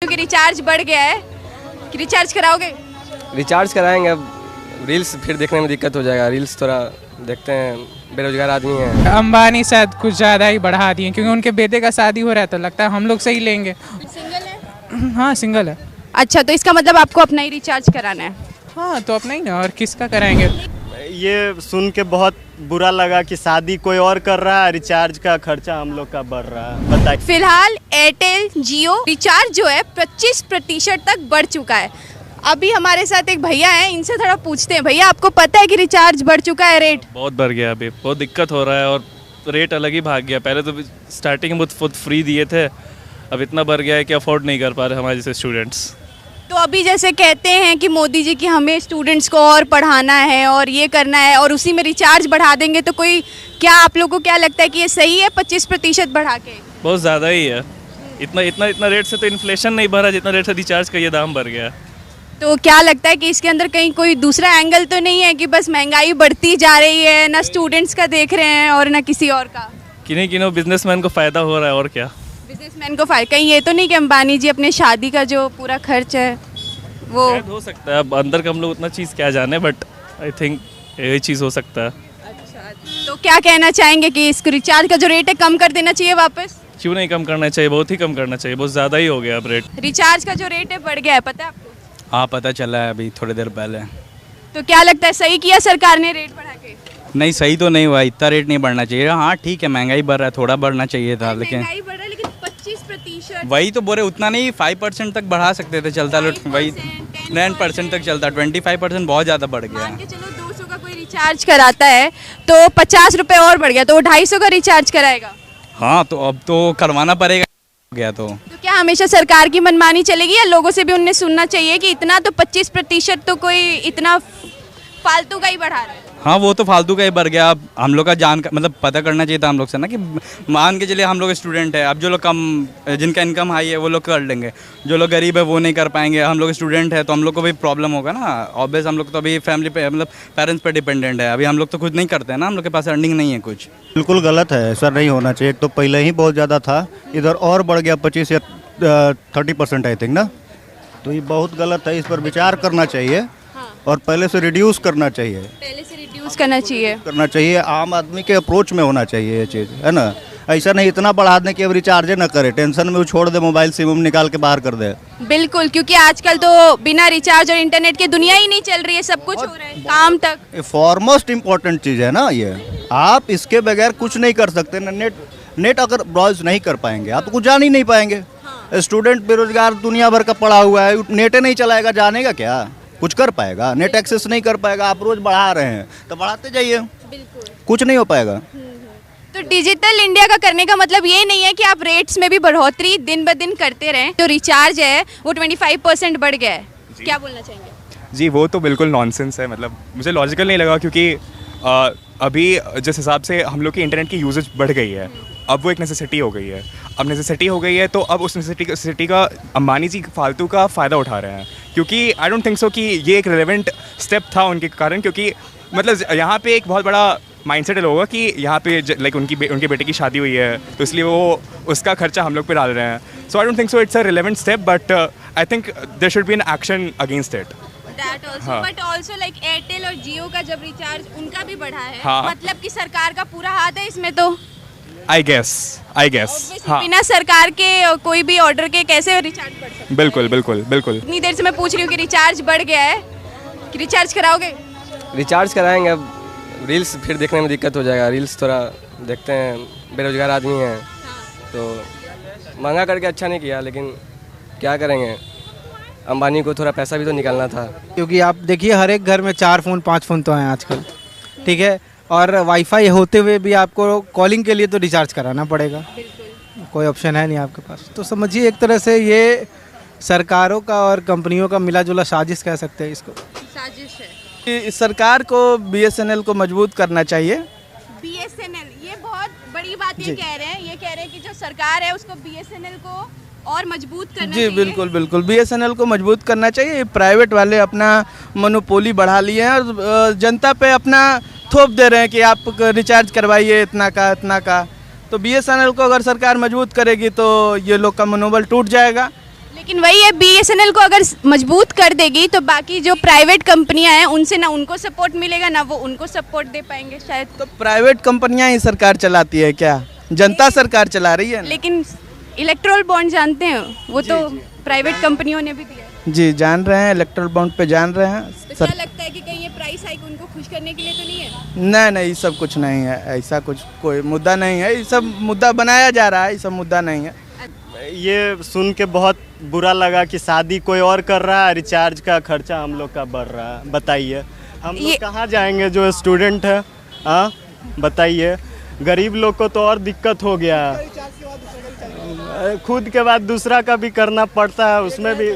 क्योंकि रिचार्ज बढ़ गया है कि रिचार्ज कराओगे? रिचार्ज कराएंगे, अब रील्स फिर देखने में दिक्कत हो जाएगा। रील्स थोड़ा देखते हैं, बेरोजगार आदमी हैं। अंबानी शायद कुछ ज़्यादा ही बढ़ा दिए क्योंकि उनके बेटे का शादी हो रहा है तो लगता है हम लोग से ही लेंगे। सिंगल है? हाँ सिंगल है। अच्छा, तो इसका मतलब आपको अपना ही रिचार्ज कराना है? हाँ तो अपना ही ना, और किसका कराएंगे। ये सुन के बहुत बुरा लगा कि शादी कोई और कर रहा है, रिचार्ज का खर्चा हम लोग का बढ़ रहा है। बताइए। फिलहाल एयरटेल जियो रिचार्ज जो है 25% तक बढ़ चुका है। अभी हमारे साथ एक भैया हैं, इनसे थोड़ा पूछते हैं। भैया, आपको पता है कि रिचार्ज बढ़ चुका है रेट? बहुत बढ़ गया, अभी बहुत दिक्कत हो रहा है और रेट अलग ही भाग गया। पहले तो स्टार्टिंग में बहुत फ्री दिए थे, अब इतना बढ़ गया है कि अफोर्ड नहीं कर पा रहे हमारे जैसे स्टूडेंट्स। तो अभी जैसे कहते हैं कि मोदी जी कि हमें स्टूडेंट्स को और पढ़ाना है और ये करना है और उसी में रिचार्ज बढ़ा देंगे, तो कोई क्या आप लोगों को क्या लगता है कि ये सही है 25% बढ़ा के? बहुत ज़्यादा ही है। इतना रेट से तो इन्फ्लेशन नहीं बढ़ा जितना रेट से रिचार्ज का ये दाम बढ़ गया। तो क्या लगता है कि इसके अंदर कहीं कोई दूसरा एंगल तो नहीं है कि बस महंगाई बढ़ती जा रही है, ना स्टूडेंट्स का देख रहे हैं और ना किसी और का? किन्हीं बिजनेसमैन को फ़ायदा हो रहा है और क्या। बिजनेसमैन को फायदा कहीं ये तो नहीं कि अंबानी जी अपने शादी का जो पूरा खर्च है वो? शायद हो सकता है, अब अंदर का हम लोग उतना चीज़ क्या जाने, बट आई थिंक यही चीज़ हो सकता है। अच्छा, तो क्या कहना चाहेंगे कि इसको रिचार्ज का जो रेट है कम कर देना चाहिए वापस? क्यों नहीं कम करना चाहिए, बहुत ही कम करना चाहिए, बहुत ज़्यादा ही हो गया अब रेट। रिचार्ज का जो रेट है बढ़ गया है, पता है आपको? हाँ पता चला है अभी थोड़ी देर पहले। तो क्या लगता है सही किया सरकार ने रेट बढ़ा के? नहीं सही तो नहीं हुआ, इतना रेट नहीं बढ़ना चाहिए। हाँ ठीक है, महंगाई बढ़ रहा है, थोड़ा बढ़ना चाहिए था, लेकिन महंगाई बढ़ रहा है लेकिन 25% वही तो बोले उतना नहीं, 5% तक बढ़ा सकते थे, चलता लो वही 9% तक चलता। 25% बहुत ज़्यादा बढ़ गया। मान के चलो 200 का कोई रिचार्ज कराता है तो 50 रुपये और बढ़ गया, तो वो 250 का रिचार्ज कराएगा। हाँ तो अब तो करवाना पड़ेगा गया तो क्या हमेशा सरकार की मनमानी चलेगी या लोगों से भी उन्हें सुनना चाहिए कि इतना तो 25% तो कोई इतना फालतू का ही बढ़ा रहा है? हाँ वो तो फालतू का ही बढ़ गया। अब हम लोग का जान मतलब पता करना चाहिए था हम लोग से ना, कि मान के चलिए हम लोग स्टूडेंट है, अब जो लोग कम जिनका इनकम हाई है वो लोग कर लेंगे, जो लोग गरीब है वो नहीं कर पाएंगे। हम लोग स्टूडेंट है तो हम लोग को भी प्रॉब्लम होगा ना, ऑब्वियस। हम लोग तो अभी फैमिली पे मतलब पेरेंट्स पे डिपेंडेंट है, अभी हम लोग तो खुद नहीं करते हैं ना, हम लोग के पास अर्निंग नहीं है कुछ। बिल्कुल गलत है, ऐसा नहीं होना चाहिए। तो पहले ही बहुत ज़्यादा था, इधर और बढ़ गया 25 या 30% आई थिंक ना। तो ये बहुत गलत है, इस पर विचार करना चाहिए और पहले से रिड्यूस करना चाहिए। पहले से रिड्यूस करना चाहिए। आम आदमी के अप्रोच में होना चाहिए ये चीज़, है ना। ऐसा नहीं इतना बढ़ा दें कि अब रिचार्ज ना करे, टेंशन में वो छोड़ दे, मोबाइल सिम निकाल के बाहर कर दे। बिल्कुल, क्योंकि आजकल तो बिना रिचार्ज और इंटरनेट के दुनिया ही नहीं चल रही है, सब कुछ हो रहा है, काम तक। फॉरमोस्ट इम्पोर्टेंट चीज़ है ना ये, आप इसके बगैर कुछ नहीं कर सकते ना। नेट अगर ब्राउज नहीं कर पाएंगे आप तो कुछ जान ही नहीं पाएंगे। स्टूडेंट बेरोजगार दुनिया भर का पड़ा हुआ है, नेट नहीं चलाएगा, जानेगा क्या, कुछ कर पाएगा? नेट एक्सेस नहीं कर पाएगा। आप रोज बढ़ा रहे हैं तो बढ़ाते जाइए, कुछ नहीं हो पाएगा। तो डिजिटल इंडिया का करने का मतलब ये नहीं है कि आप रेट्स में भी बढ़ोतरी दिन ब दिन करते रहें। जो रिचार्ज है वो 25% बढ़ गया है, क्या बोलना चाहेंगे? जी वो तो बिल्कुल नॉनसेंस है, मतलब मुझे लॉजिकल नहीं लगा, क्योंकि अभी जिस हिसाब से हम लोग की इंटरनेट की यूजेज बढ़ गई है, अब वो एक नेसेसिटी हो गई है। अब नेसेसिटी हो गई है तो अब उस नेसेसिटी का अंबानी जी फालतू का फ़ायदा उठा रहे हैं, क्योंकि आई डोंट थिंक सो कि ये एक रिलेवेंट स्टेप था उनके कारण। क्योंकि मतलब यहाँ पे एक बहुत बड़ा माइंडसेट होगा कि यहाँ पे लाइक उनके बेटे की शादी हुई है तो इसलिए वो उसका खर्चा हम लोग पे डाल रहे हैं। So I don't think so it's a relevant step, but I think there should be an action against it. That also, but also like Airtel और जियो का जब रिचार्ज उनका भी बढ़ा है, हाँ। मतलब कि सरकार का पूरा हाथ है इसमें तो। आई गेस हाँ, बिना सरकार के कोई भी ऑर्डर के कैसे रिचार्ज बढ़ सकता है? बिल्कुल। इतनी देर से मैं पूछ रही हूँ कि रिचार्ज बढ़ गया है कि रिचार्ज कराओगे? रिचार्ज कराएंगे, अब रील्स फिर देखने में दिक्कत हो जाएगा। रील्स थोड़ा देखते हैं, बेरोजगार आदमी हैं तो महंगा करके अच्छा नहीं किया, लेकिन क्या करेंगे, अंबानी को थोड़ा पैसा भी तो निकालना था। क्योंकि आप देखिए हर एक घर में 4 फ़ोन 5 फ़ोन तो हैं आजकल, ठीक है, और वाईफाई होते हुए भी आपको कॉलिंग के लिए तो रिचार्ज कराना पड़ेगा, कोई ऑप्शन है नहीं आपके पास। तो समझिए एक तरह से ये सरकारों का और कंपनियों का मिला जुला साजिश कह सकते हैं इसको। साजिश है। सरकार को BSNL को मजबूत करना चाहिए। BSNL, ये बहुत बड़ी बात ये कह रहे हैं, कि जो सरकार है उसको BSNL को और मजबूत करना चाहिए। बिल्कुल BSNL को मजबूत करना चाहिए। प्राइवेट वाले अपना मोनोपोली बढ़ा लिए हैं और जनता पे अपना थोप दे रहे हैं कि आप रिचार्ज करवाइए इतना का। तो BSNL को अगर सरकार मजबूत करेगी तो ये लोग का मनोबल टूट जाएगा। लेकिन वही है, बीएसएनएल को अगर मजबूत कर देगी तो बाकी जो प्राइवेट कंपनियां हैं उनसे ना उनको सपोर्ट मिलेगा ना वो उनको सपोर्ट दे पाएंगे शायद। तो प्राइवेट कंपनियां ही सरकार चलाती है क्या? जनता सरकार चला रही है ना? लेकिन इलेक्ट्रल बॉन्ड जानते हैं, वो तो प्राइवेट कंपनियों ने भी दिया है। जी जान रहे हैं, इलेक्ट्रल बॉन्ड पे जान रहे हैं तो क्या लगता है कि कहीं ये प्राइस हाइक उनको खुश करने के लिए तो नहीं है? नहीं नहीं, ये सब कुछ नहीं है, ऐसा कुछ कोई मुद्दा नहीं है, ये सब मुद्दा बनाया जा रहा है, ये सब मुद्दा नहीं है। ये सुन के बहुत बुरा लगा कि शादी कोई और कर रहा है, रिचार्ज का खर्चा हम लोग का बढ़ रहा है। बताइए हम लोग कहाँ जाएंगे जो स्टूडेंट है? हाँ बताइए, गरीब लोग को तो और दिक्कत हो गया है, खुद के बाद दूसरा का भी करना पड़ता है, उसमें भी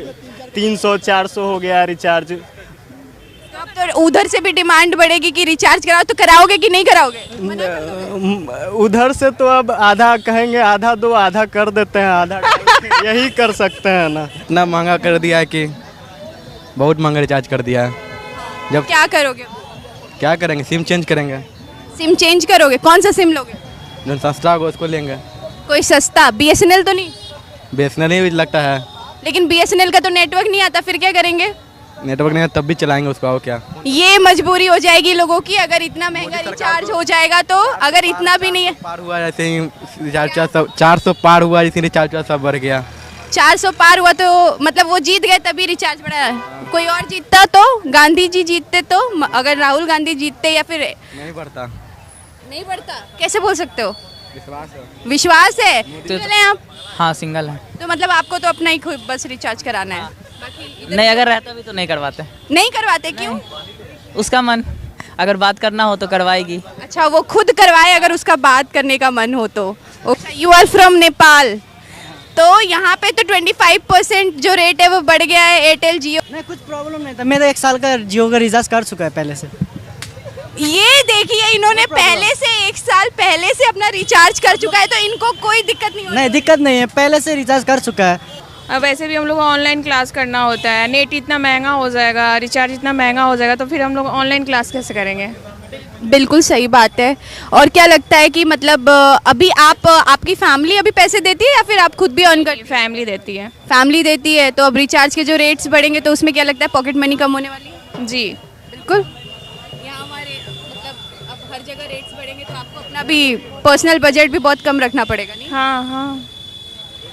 300-400 हो गया रिचार्ज। तो अब तो उधर से भी डिमांड बढ़ेगी कि रिचार्ज कराओ, तो कराओगे कि नहीं कराओगे? उधर से तो अब आधा कहेंगे, आधा दो, आधा कर देते हैं, आधा यही कर सकते हैं ना। इतना महंगा कर दिया है कि बहुत महंगा रिचार्ज कर दिया है। जब क्या करोगे? क्या करेंगे, सिम चेंज करेंगे, सिम चेंज करोगे? कौन सा सिम लोगे? जो सस्ता होगा उसको लेंगे। कोई सस्ता? बीएसएनएल तो नहीं? बीएसएनएल ही लगता है। लेकिन बीएसएनएल का तो नेटवर्क नहीं आता, फिर क्या करेंगे? नेटवर्क नहीं है तब भी चलाएंगे उसको, और क्या। ये मजबूरी हो जाएगी लोगों की अगर इतना महंगा रिचार्ज हो जाएगा तो। अगर इतना भी नहीं है, पार हुआ जैसे ही रिचार्ज 400 पार हुआ, जैसे रिचार्ज सब बढ़ गया। 400 पार हुआ तो मतलब वो जीत गए तभी रिचार्ज बढ़ा है। कोई और जीतता तो, गांधी जी जीतते तो, अगर राहुल गांधी जीतते या फिर नहीं बढ़ता। नहीं बढ़ता? कैसे बोल सकते हो? विश्वास है। विश्वास है? सिंगल हैं आप? हाँ सिंगल है। तो मतलब आपको तो अपना ही खुद बस रिचार्ज कराना है? बाकी नहीं, अगर रहता भी तो नहीं करवाते। नहीं करवाते? क्यों? उसका मन, अगर बात करना हो तो करवाएगी। अच्छा, वो खुद करवाए अगर उसका बात करने का मन हो तो। यू आर फ्रॉम नेपाल, तो यहाँ पे तो 25% जो रेट है वो बढ़ गया है एयरटेल जियो। नहीं, कुछ प्रॉब्लम नहीं था, मेरा 1 साल का जियो का रिचार्ज कर चुका है पहले से। ये देखिए, इन्होंने पहले से 1 साल पहले से अपना रिचार्ज कर चुका है, तो इनको कोई दिक्कत नहीं होगी? नहीं, दिक्कत नहीं है, पहले से रिचार्ज कर चुका है। अब वैसे भी हम लोग को ऑनलाइन क्लास करना होता है, नेट इतना महंगा हो जाएगा, रिचार्ज इतना महंगा हो जाएगा, तो फिर हम लोग ऑनलाइन क्लास कैसे करेंगे? बिल्कुल सही बात है। और क्या लगता है कि मतलब अभी आपकी फैमिली अभी पैसे देती है या फिर आप खुद भी अर्न कर? फैमिली देती है। फैमिली देती है, तो अब रिचार्ज के जो रेट्स बढ़ेंगे तो उसमें क्या लगता है पॉकेट मनी कम होने वाली है? जी बिल्कुल। यहाँ हमारे मतलब अब हर जगह रेट्स बढ़ेंगे तो आपको अपना भी पर्सनल बजट भी बहुत कम रखना पड़ेगा, नहीं? हाँ हाँ,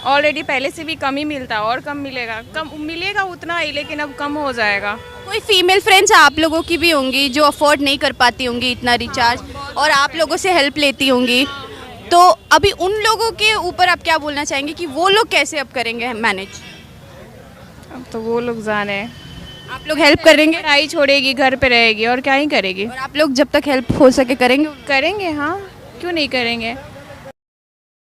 ऑलरेडी पहले से भी कम ही मिलता, और कम मिलेगा, कम मिलेगा उतना ही, लेकिन अब कम हो जाएगा। कोई फीमेल फ्रेंड्स आप लोगों की भी होंगी जो अफोर्ड नहीं कर पाती होंगी इतना रिचार्ज और आप लोगों से हेल्प लेती होंगी, तो अभी उन लोगों के ऊपर आप क्या बोलना चाहेंगे कि वो लोग कैसे अब करेंगे मैनेज? अब तो वो लोग जाने। आप लोग हेल्प करेंगे? पढ़ाई छोड़ेगी, घर पे रहेगी और क्या ही करेगी। और आप लोग जब तक हेल्प हो सके करेंगे? करेंगे, हाँ क्यों नहीं करेंगे।